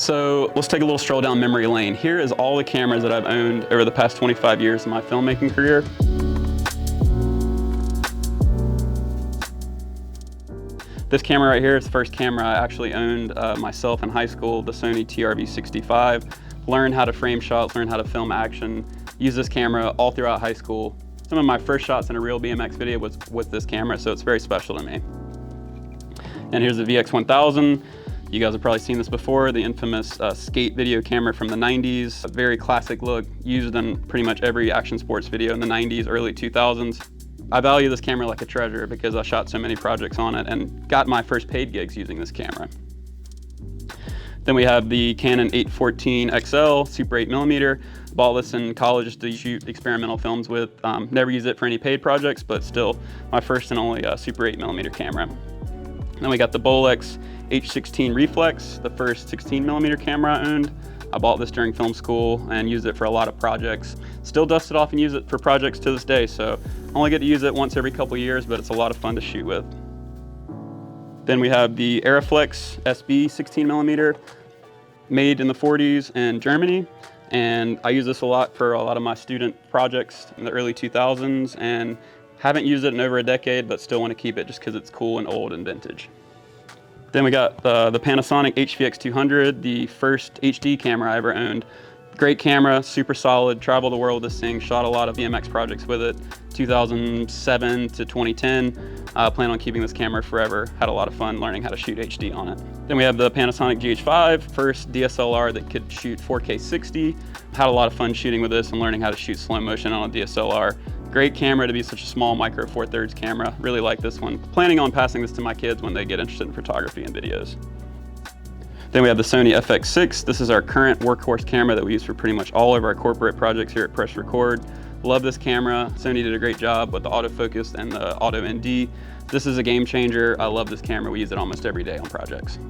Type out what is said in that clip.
So let's take a little stroll down memory lane. Here is all the cameras that I've owned over the past 25 years of my filmmaking career. This camera right here is the first camera I actually owned myself in high school, the Sony TRV-65. Learned how to frame shots, learned how to film action, used this camera all throughout high school. Some of my first shots in a real BMX video was with this camera, so it's very special to me. And here's the VX1000. You guys have probably seen this before, the infamous skate video camera from the 90s. A very classic look, used in pretty much every action sports video in the 90s, early 2000s. I value this camera like a treasure because I shot so many projects on it and got my first paid gigs using this camera. Then we have the Canon 814 XL Super 8mm. Bought this in college to shoot experimental films with. Never used it for any paid projects, but still my first and only Super 8mm camera. Then we got the Bolex H16 Reflex, the first 16mm camera I owned. I bought this during film school and used it for a lot of projects. Still dust it off and use it for projects to this day, so I only get to use it once every couple years, but it's a lot of fun to shoot with. Then we have the Aeroflex SB16mm, made in the 40s in Germany, and I use this a lot for a lot of my student projects in the early 2000s, and haven't used it in over a decade, but still want to keep it just because it's cool and old and vintage. Then we got the Panasonic HVX200, the first HD camera I ever owned. Great camera, super solid, traveled the world with this thing, shot a lot of BMX projects with it, 2007 to 2010. Plan on keeping this camera forever. Had a lot of fun learning how to shoot HD on it. Then we have the Panasonic GH5, first DSLR that could shoot 4K 60. Had a lot of fun shooting with this and learning how to shoot slow motion on a DSLR. Great camera to be such a small micro 4/3 camera. Really like this one. Planning on passing this to my kids when they get interested in photography and videos. Then we have the Sony FX6. This is our current workhorse camera that we use for pretty much all of our corporate projects here at Press Record. Love this camera. Sony did a great job with the autofocus and the auto ND. This is a game changer. I love this camera. We use it almost every day on projects.